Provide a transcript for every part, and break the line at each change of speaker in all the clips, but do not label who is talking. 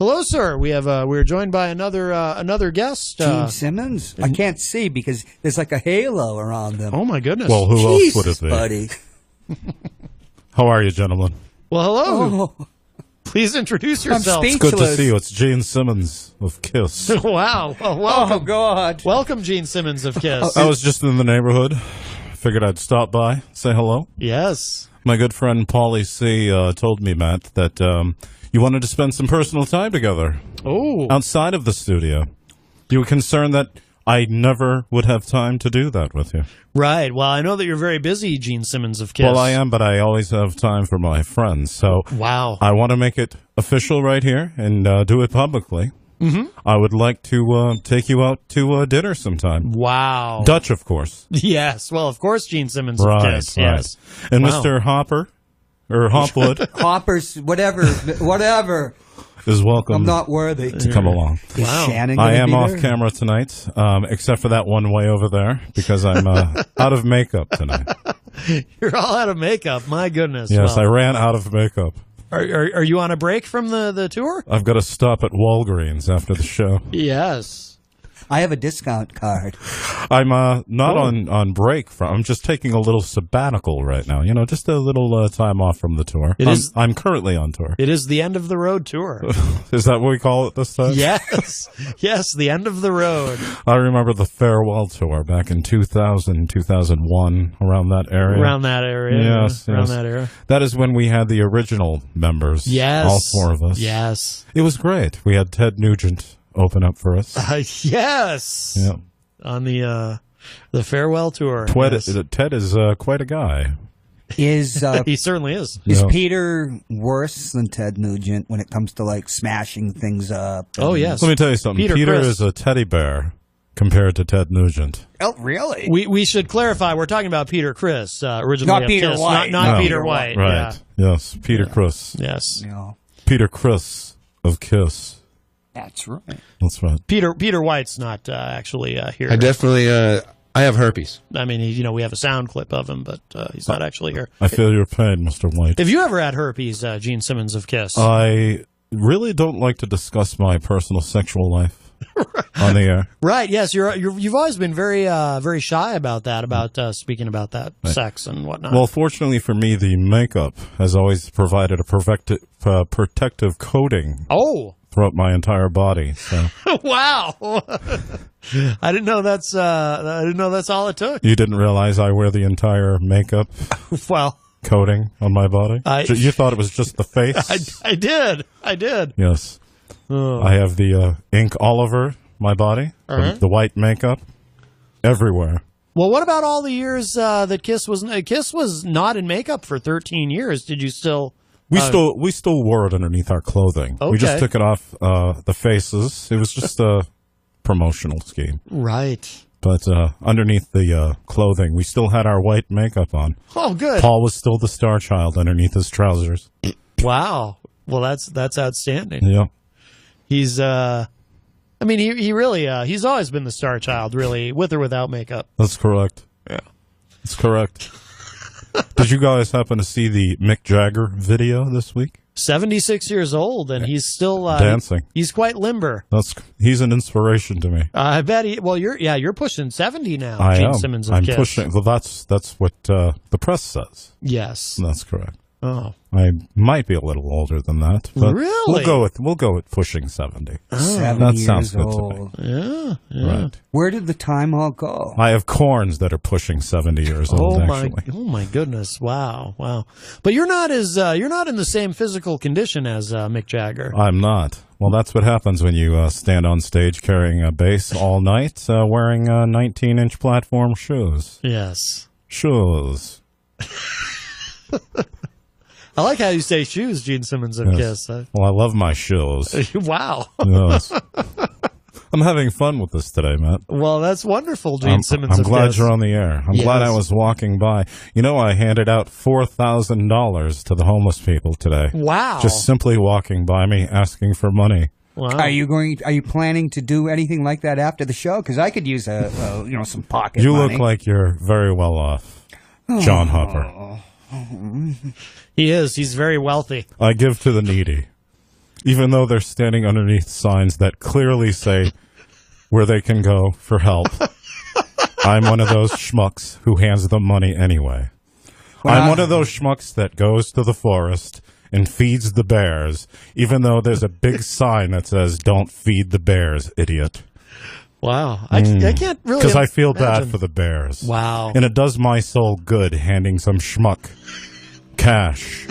Hello, sir. We're joined by another guest.
Gene Simmons? I can't see because there's like a halo around them.
Oh my goodness.
Well, who else would it be?
Buddy.
How are you, gentlemen?
Well, hello. Oh. Please introduce yourself.
It's good to see you. It's Gene Simmons of KISS.
Wow. Well, welcome.
Oh, God.
Welcome, Gene Simmons of KISS.
I was just in the neighborhood. Figured I'd stop by, say hello.
Yes.
My good friend Paulie C. told me, Matt, that you wanted to spend some personal time together.
Oh.
Outside of the studio. You were concerned that I never would have time to do that with you.
Right. Well, I know that you're very busy, Gene Simmons of KISS.
Well, I am, but I always have time for my friends. So
wow.
I want to make it official right here and do it publicly. Mm-hmm. I would like to take you out to dinner sometime.
Wow.
Dutch, of course.
Yes. Well, of course, Gene Simmons of KISS.
Right.
Yes.
And
wow.
Mr. Hopper, or Hopwood.
Hoppers, whatever.
Is welcome.
I'm not worthy
to come along.
Wow.
I am off camera tonight, except for that one way over there, because I'm out of makeup tonight.
You're all out of makeup. My goodness.
Yes,
well,
I ran out of makeup.
Are you on a break from the tour?
I've got to stop at Walgreens after the show.
Yes.
I have a discount card.
I'm not on break. I'm just taking a little sabbatical right now. You know, just a little time off from the tour. I'm currently on tour.
It is the end of the road tour.
Is that what we call it this time?
Yes. Yes, the end of the road.
I remember the farewell tour back in 2000, 2001, around that area.
Around that area.
Yes.
Around that era.
That is when we had the original members.
Yes.
All four of us.
Yes.
It was great. We had Ted Nugent open up for us.
Yes.
Yeah.
On the farewell tour.
Ted is quite a guy.
He certainly is.
Is Peter worse than Ted Nugent when it comes to like smashing things up?
Oh yes.
Let me tell you something. Peter is a teddy bear compared to Ted Nugent.
Oh really?
We should clarify. We're talking about Peter Criss, originally
not Peter
KISS,
White.
Not Peter White.
Right.
Yeah.
Yes. Peter Criss.
Yes.
Yeah.
Peter Criss of KISS.
That's right.
That's right.
Peter White's not actually here.
I definitely I have herpes.
I mean, we have a sound clip of him, but he's not actually here.
I feel your pain, Mr. White.
Have you ever had herpes, Gene Simmons of KISS?
I really don't like to discuss my personal sexual life on the air.
Right. Yes. You've always been very very shy about that, about speaking about that, right. Sex and whatnot.
Well, fortunately for me, the makeup has always provided a protective coating.
Oh.
Throughout my entire body. So.
Wow. I didn't know that's all it took.
You didn't realize I wear the entire makeup coating on my body? You thought it was just the face?
I did.
Yes. Oh. I have the ink all over my body, the white makeup, everywhere.
Well, what about all the years that KISS was not in makeup for 13 years? Did you still...
We still wore it underneath our clothing.
Okay.
We just took it off the faces. It was just a promotional scheme.
Right.
But underneath the clothing, we still had our white makeup on.
Oh, good.
Paul was still the star child underneath his trousers.
Wow. Well, that's outstanding.
Yeah.
He's he really he's always been the star child, really, with or without makeup.
That's correct.
Yeah.
That's correct. Did you guys happen to see the Mick Jagger video this week?
76 years old, and he's still
dancing.
He's quite limber.
He's an inspiration to me.
I bet you're pushing 70 now.
I
Gene
am.
Simmons of
I'm
KISS.
pushing. Well, that's what the press says.
Yes,
that's correct.
Oh,
I might be a little older than that. But
really?
We'll go with pushing 70.
Oh, 70
that
years
sounds good
old.
to me.
Yeah.
Right.
Where did the time all go?
I have corns that are pushing 70 years old.
Oh my goodness! Wow. But you're not in the same physical condition as Mick Jagger.
I'm not. Well, that's what happens when you stand on stage carrying a bass all night, wearing 19-inch platform shoes.
Yes.
Shoes.
I like how you say shoes, Gene Simmons of KISS.
Well, I love my shoes.
Wow.
Yes. I'm having fun with this today, Matt.
Well, that's wonderful, Gene Simmons of KISS.
I'm glad you're on the air. I'm glad I was walking by. You know, I handed out $4,000 to the homeless people today.
Wow.
Just simply walking by me, asking for money.
Wow.
Are you planning to do anything like that after the show? Because I could use some pocket money.
You look like you're very well off, John Hopper.
He is. He's very wealthy.
I give to the needy. even though they're standing underneath signs that clearly say where they can go for help. I'm one of those schmucks who hands them money anyway. I'm one of those schmucks that goes to the forest and feeds the bears, even though there's a big sign that says, "Don't feed the bears, idiot."
Wow. I can't really
Because I feel
imagine.
bad for the bears.
Wow.
And it does my soul good handing some schmuck cash,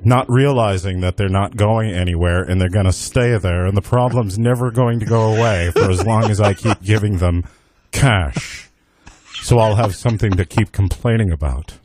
not realizing that they're not going anywhere and they're going to stay there, and the problem's never going to go away for as long as I keep giving them cash. So I'll have something to keep complaining about.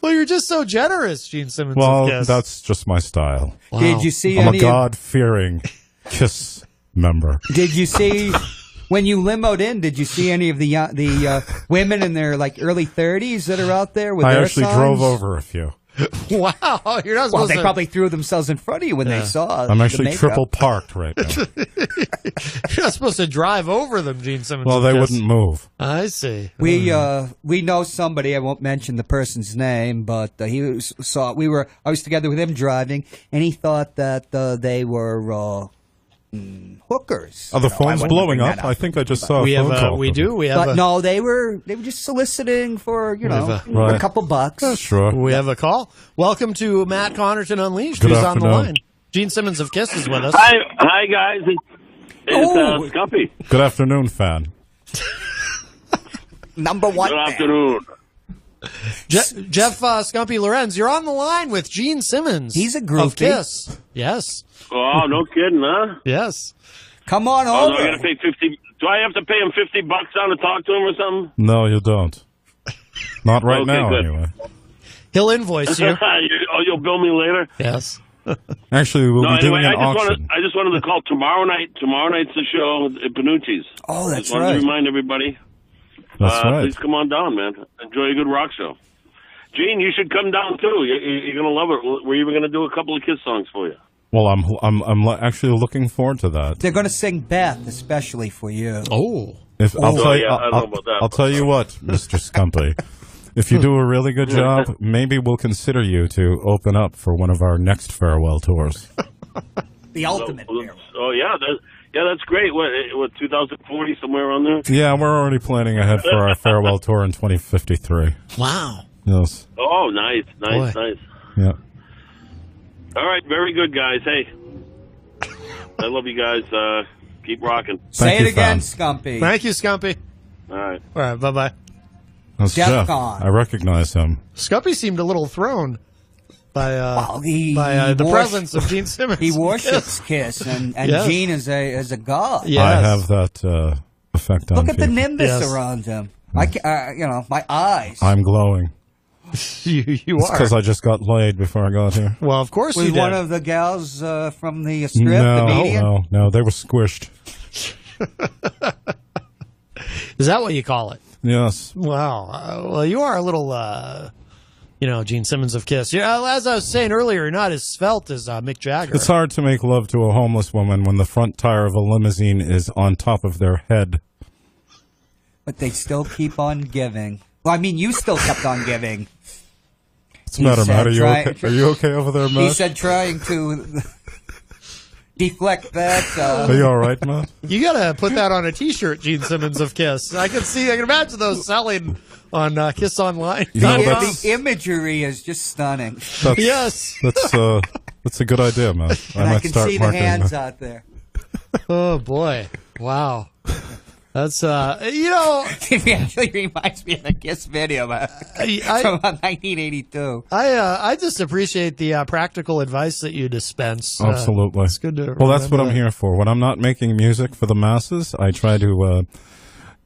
Well, you're just so generous, Gene Simmons.
Well,
of KISS.
that's just my style.
Wow.
Did you see
I'm a
any?
God-fearing KISS member.
Did you see when you limoed in? Did you see any of the women in their like early 30s that are out there with
I
their
actually
signs?
drove over a few.
Wow, you're not
Well,
supposed
they
to.
probably threw themselves in front of you when they saw.
I'm
the
actually
makeup.
triple parked right now.
You're not supposed to drive over them, Gene Simmons.
Well,
of
they
KISS.
wouldn't move.
I see.
We know somebody. I won't mention the person's name, but I was together with him driving, and he thought that they were hookers.
Oh, the
You know, I
phone's
wouldn't
blowing
bring
up.
that
I think I just saw
We
a phone
have.
call.
We do. We have.
But
a,
no, they were just soliciting for
Right.
a couple bucks.
Yeah, sure.
We have a call. Welcome to Matt Connarton Unleashed,
Good
who's on the
afternoon.
line. Gene Simmons of KISS is with us.
Hi guys. It's Scumpy.
Good afternoon, fan.
Number one.
Good
fan.
afternoon.
Jeff Scumpy Lorenz, you're on the line with Gene Simmons.
He's a
of
groupie.
KISS. Yes.
Oh, no kidding, huh?
Yes.
Come on
Oh,
over.
do I gotta pay 50? Do I have to pay him $50 now to talk to him or something?
No, you don't. Not right
Okay,
now,
good.
anyway.
He'll invoice you.
You'll bill me later.
Yes.
Actually, we'll
No,
be doing
anyway,
an auction.
I just wanted to call tomorrow night. Tomorrow night's the show at Panucci's.
Oh, that's
Just wanted
right.
to remind everybody.
That's right.
Please come on down, man. Enjoy a good rock show. Gene, you should come down too. You're gonna love it. We're even gonna do a couple of KISS songs for you.
Well, I'm actually looking forward to that.
They're going to sing Beth, especially for you.
Oh.
If I'll
Oh,
tell
yeah, I don't know about that,
I'll
but-
tell you what, Mr. Scumpy. If you do a really good job, maybe we'll consider you to open up for one of our next farewell tours.
The ultimate hero.
Oh yeah, that's great. What 2040 somewhere around there?
Yeah, we're already planning ahead for our farewell tour in 2053.
Wow.
Yes.
Oh, nice.
Boy.
Yeah.
All right, very good, guys. Hey, I love you guys. Keep rocking.
Say
Thank
it
you,
again,
fam.
Scumpy.
Thank you, Scumpy.
All right.
All right. Bye-bye.
That's
Jeff
Jeff.
Gahn.
I recognize him.
Scumpy seemed a little thrown by
He
the
wors-
presence of Gene Simmons.
He worships KISS, and
Yes.
Gene is a god.
Yes.
I have that effect on
Look at the
people.
nimbus
Yes.
around him. My eyes.
I'm glowing.
you
It's
are.
because I just got laid before I got here.
Well, of course
was
you did.
one of the gals from the strip, the median?
No, they were squished.
Is that what you call it?
Yes.
Wow. Well, you are a little, Gene Simmons of KISS. As I was saying earlier, you're not as svelte as Mick Jagger.
It's hard to make love to a homeless woman when the front tire of a limousine is on top of their head.
But they still keep on giving. Well, I mean, you still kept on giving.
What's the matter, Matt?
said
Are you okay over there,
He
Matt?
said trying to deflect that.
Are you all right, Matt?
You got to put that on a T-shirt, Gene Simmons of KISS. I can imagine those selling on KISS Online.
You know,
The imagery is just stunning.
Yes.
That's a good idea, man.
And I
might
can
start
see the
marketing
hands
that.
out there.
Oh, boy. Wow. That's,
It actually reminds me of the KISS video from 1982.
I just appreciate the practical advice that you dispense.
Absolutely.
It's good to
Well, that's what
remember
I'm
that.
here for. When I'm not making music for the masses, I try to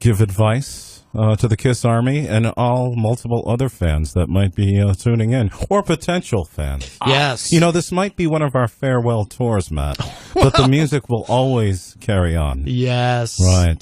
give advice to the KISS Army and all multiple other fans that might be tuning in, or potential fans.
Yes.
This might be one of our farewell tours, Matt, but the music will always carry on.
Yes.
Right.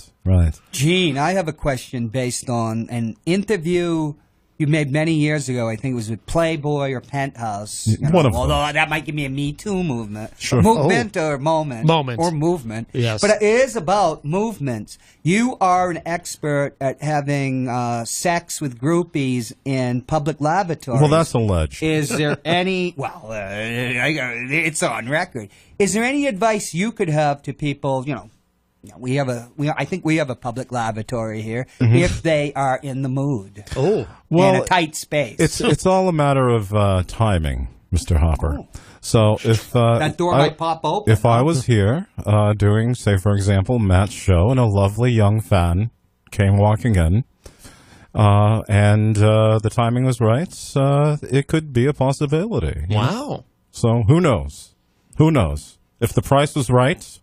Gene, I have a question based on an interview you made many years ago. I think it was with Playboy or Penthouse.
One of them.
Although that might give me a Me Too movement.
Sure.
Movement or moment.
Moment.
Or movement.
Yes.
But it is about movements. You are an expert at having sex with groupies in public lavatories.
Well, that's alleged.
Is there any, well, it's on record. Is there any advice you could have to people, I think we have a public lavatory here, if they are in the mood.
Oh.
Well,
in a tight space.
It's all a matter of timing, Mr. Hopper.
Oh.
So if
that door might pop open.
If I was here doing, say, for example, Matt's show, and a lovely young fan came walking in, and the timing was right, it could be a possibility.
Wow.
So who knows? Who knows? If the price was right,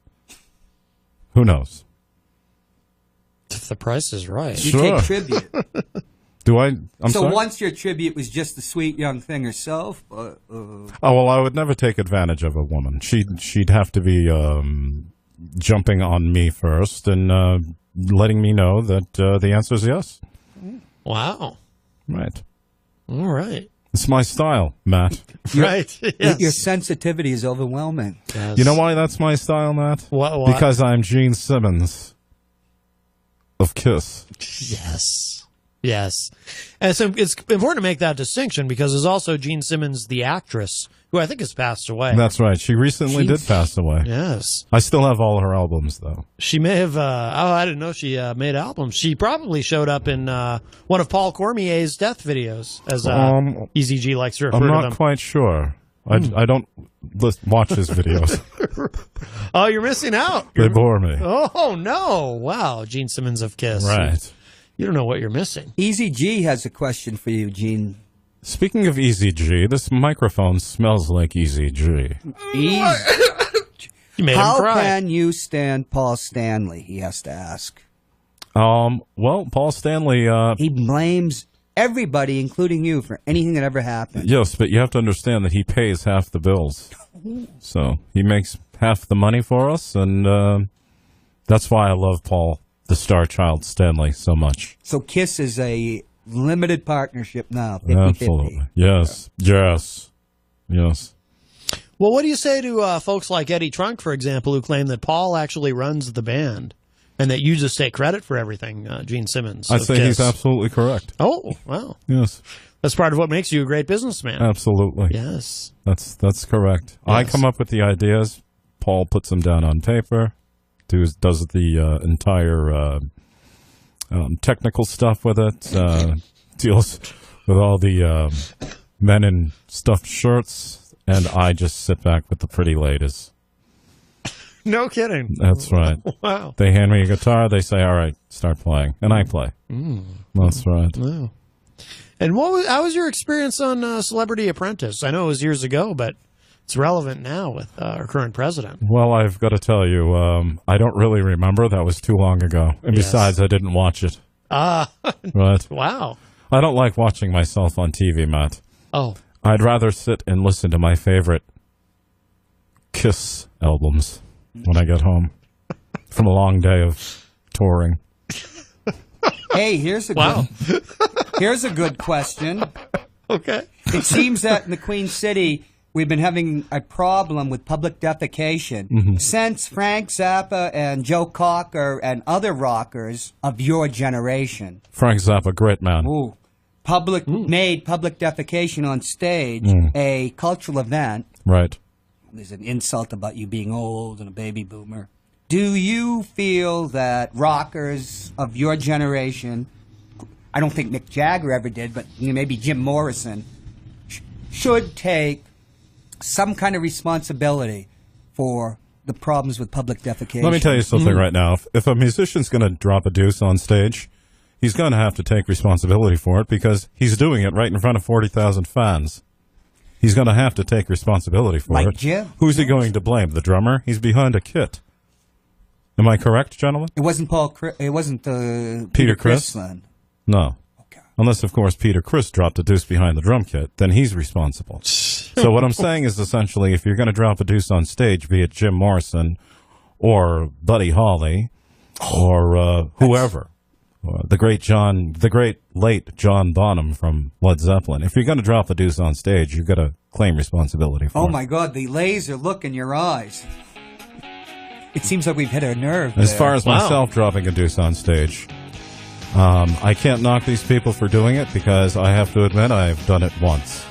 who knows?
If the price is right.
You
Sure.
take tribute.
Do I? I'm
So
sorry?
once your tribute was just the sweet young thing herself.
Oh, well, I would never take advantage of a woman. She'd have to be jumping on me first and letting me know that the answer is yes.
Wow.
Right.
All right.
It's my style, Matt.
Right. Yes.
Your sensitivity is overwhelming.
Yes.
You know why that's my style, Matt?
What?
Because I'm Gene Simmons of KISS.
Yes. Yes. And so it's important to make that distinction because there's also Gene Simmons, the actress, who I think has passed away.
That's right. She recently did pass away.
Yes.
I still have all her albums, though.
She may have, I didn't know she made albums. She probably showed up in one of Paul Cormier's death videos, as Easy G likes to refer
I'm
to
not
them.
quite sure. I don't watch his videos.
Oh, you're missing out.
They bore me.
Oh, no. Wow. Gene Simmons of KISS.
Right.
You don't know what you're missing.
Easy G has a question for you, Gene.
Speaking of Easy G, this microphone smells like Easy G.
Easy.
You made him
How
cry.
can you stand Paul Stanley? He has to ask.
Well, Paul Stanley,
He blames everybody, including you, for anything that ever happened.
yes, but you have to understand that he pays half the bills. So he makes half the money for us, and that's why I love Paul, the star child Stanley, so much.
So KISS is a limited partnership now. 50-50.
Absolutely. Yes. Yes. Yes.
Well, what do you say to folks like Eddie Trunk, for example, who claim that Paul actually runs the band and that you just take credit for everything, Gene Simmons?
I
of
say
KISS?
he's absolutely correct.
Oh, wow.
Yes.
That's part of what makes you a great businessman.
Absolutely.
Yes.
That's correct. I come up with the ideas. Paul puts them down on paper. Does the entire technical stuff with it. Deals with all the men in stuffed shirts, and I just sit back with the pretty ladies.
No kidding.
That's right.
Wow.
They hand me a guitar. They say, "All right, start playing," and I play. That's right.
Wow. And how was your experience on Celebrity Apprentice? I know it was years ago, but it's relevant now with our current president.
Well, I've got to tell you, I don't really remember. That was too long ago. And
Yes.
besides, I didn't watch it. Right.
Wow.
I don't like watching myself on TV, Matt.
Oh.
I'd rather sit and listen to my favorite KISS albums when I get home from a long day of touring.
Hey, here's a good question.
Okay.
It seems that in the Queen City, we've been having a problem with public defecation since Frank Zappa and Joe Cocker and other rockers of your generation.
Frank Zappa, great man.
Made public defecation on stage a cultural event.
Right.
There's an insult about you being old and a baby boomer. Do you feel that rockers of your generation, I don't think Mick Jagger ever did, but maybe Jim Morrison, should take some kind of responsibility for the problems with public defecation?
Let me tell you something right now. If a musician's going to drop a deuce on stage, he's going to have to take responsibility for it because he's doing it right in front of 40,000 fans. He's going to have to take responsibility for
Like
it.
Jim.
Who's he going to blame? The drummer? He's behind a kit. Am I correct, gentlemen?
It wasn't
Peter Criss?
then.
No.
Okay.
Unless, of course, Peter Criss dropped a deuce behind the drum kit, then he's responsible. So what I'm saying is essentially, if you're going to drop a deuce on stage, be it Jim Morrison or Buddy Holly or whoever, the great late John Bonham from Led Zeppelin. If you're going to drop the deuce on stage, you've got to claim responsibility for it.
Oh my God, the laser look in your eyes. It seems like we've hit a nerve.
As
there.
far as myself dropping a deuce on stage, I can't knock these people for doing it because I have to admit I've done it once.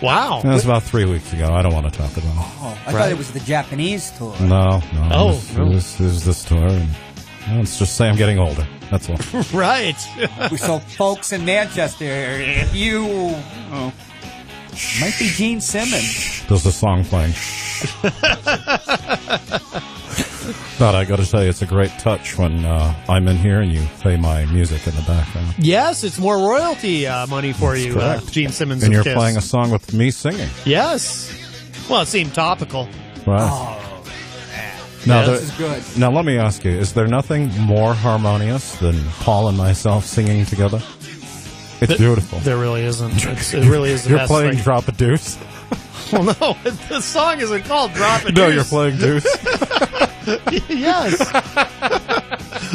Wow.
That was about 3 weeks ago. I don't want to talk about it.
Oh, I thought it was the Japanese tour.
No.
Oh,
it was this tour. And, let's just say I'm getting older. That's all.
Right.
So, folks in Manchester, if you... might be Gene Simmons.
There's the song playing. But I got to tell you, it's a great touch when I'm in here and you play my music in the background.
Yes, it's more royalty money for you, Gene Simmons
and
of
you're
KISS.
playing a song with me singing.
Yes. Well, it seemed topical.
Right.
Oh, man.
Now,
This is good.
Now, let me ask you, is there nothing more harmonious than Paul and myself singing together? It's beautiful.
There really isn't. It really is the
You're
best
playing
thing.
Drop a Deuce?
Well, no, the song isn't called Drop a Deuce.
No, you're playing Deuce.
Yes.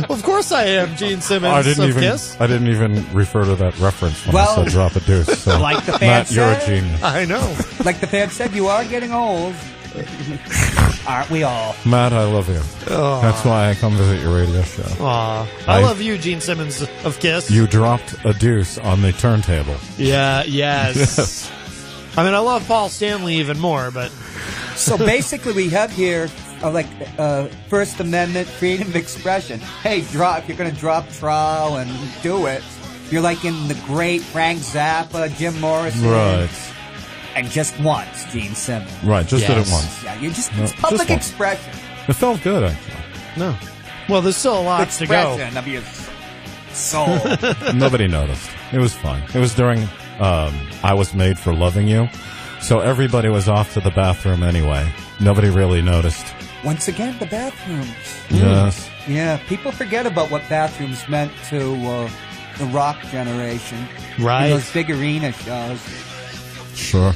Of course I am, Gene Simmons of KISS.
I didn't even refer to that reference when
Well,
I said Drop a Deuce. So,
like the fan
Matt, you're a
said.
genius.
I know.
Like the fan said, you are getting old. Aren't we all?
Matt, I love you. That's why I come visit your radio show.
Aw. I love you, Gene Simmons of KISS.
You dropped a deuce on the turntable.
Yeah, yes.
Yes.
I mean, I love Paul Stanley even more, but...
So basically, we have here First Amendment, freedom of expression. Hey, if you're going to drop trial and do it, you're like in the great Frank Zappa, Jim Morrison.
Right.
And just once, Gene Simmons.
Right, just did it
Yes.
once.
Yeah, you're just
No,
it's public
just once.
expression.
It felt good, actually.
No. Well, there's still a lot to go.
Expression of your soul.
Nobody noticed. It was fun. It was during I Was Made for Loving You, so everybody was off to the bathroom anyway. Nobody really noticed.
Once again, the bathrooms.
Yes.
Yeah, people forget about what bathrooms meant to the rock generation.
Right.
In those big arena shows.
Sure.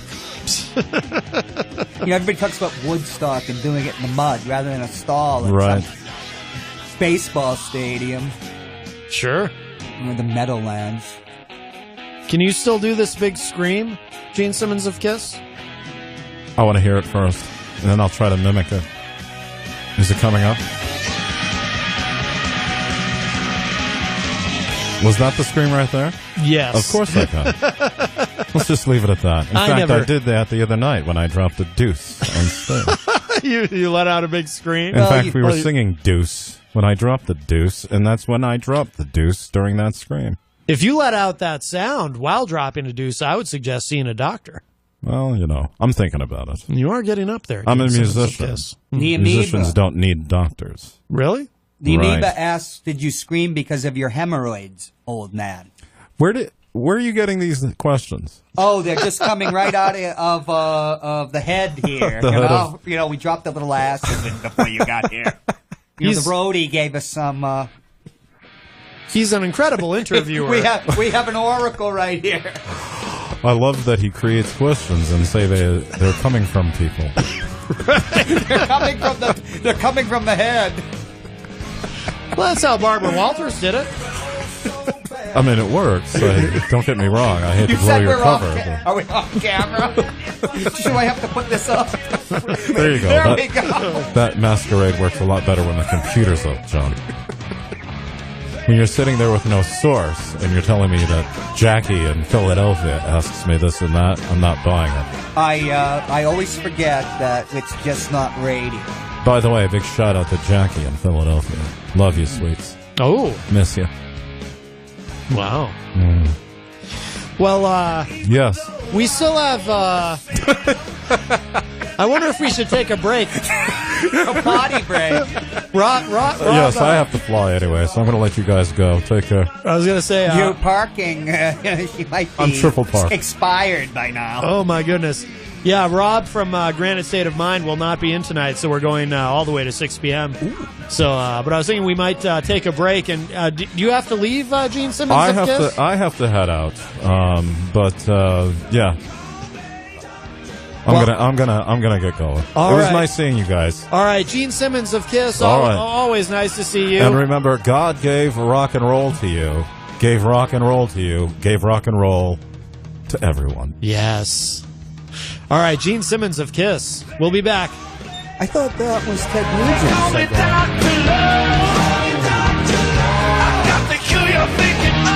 Everybody talks about Woodstock and doing it in the mud rather than a stall at
Right.
some baseball stadium
Sure.
or the Meadowlands.
Can you still do this big scream, Gene Simmons of KISS?
I want to hear it first, and then I'll try to mimic it. Is it coming up? Was that the scream right there?
Yes.
Of course I can. Let's just leave it at that. In fact, I did that the other night when I dropped a deuce on stage.
you let out a big scream?
In fact, we were singing deuce when I dropped the deuce, and that's when I dropped the deuce during that scream.
If you let out that sound while dropping a deuce, I would suggest seeing a doctor.
Well, I'm thinking about it.
You are getting up there.
I'm a
Gene Simmons of
musician.
KISS.
The
Musicians
amoeba.
don't need doctors.
Really?
The
Right.
amoeba asks, did you scream because of your hemorrhoids, old man?
Where are you getting these questions?
Oh, they're just coming right out of the head here.
The head
we dropped a little acid in before you got here. The roadie gave us some...
He's an incredible interviewer.
we have an oracle right here.
I love that he creates questions and say they're coming from people.
They're coming from the head.
Well, that's how Barbara Walters did it.
I mean, it works. Don't get me wrong. I hate to blow your cover.
Are we off camera? Do I have to put this up?
There you go.
There we go.
That masquerade works a lot better when the computer's up, John. When you're sitting there with no source and you're telling me that Jackie in Philadelphia asks me this and that, I'm not buying it.
I always forget that it's just not radio.
By the way, a big shout out to Jackie in Philadelphia. Love you, sweets.
Oh.
Miss you.
Wow. Well,
Yes.
we still have, I wonder if we should take a break.
A potty break.
Rob,
Yes, I have to fly anyway, so I'm going to let you guys go. Take care.
I was going to say...
Your parking, she might be
I'm triple parked.
expired by now.
Oh, my goodness. Yeah, Rob from Granite State of Mind will not be in tonight, so we're going all the way to 6 p.m. Ooh. So, but I was thinking we might take a break. And do you have to leave, Gene Simmons of KISS?
I have to head out. But yeah. I'm gonna get going. It was nice seeing you guys.
All right, Gene Simmons of KISS. Always nice to see you.
And remember, God gave rock and roll to you, gave rock and roll to you, gave rock and roll to everyone.
Yes. All right, Gene Simmons of KISS. We'll be back.
I thought that was Ted Nugent said that.
I've got the cure you're thinking of.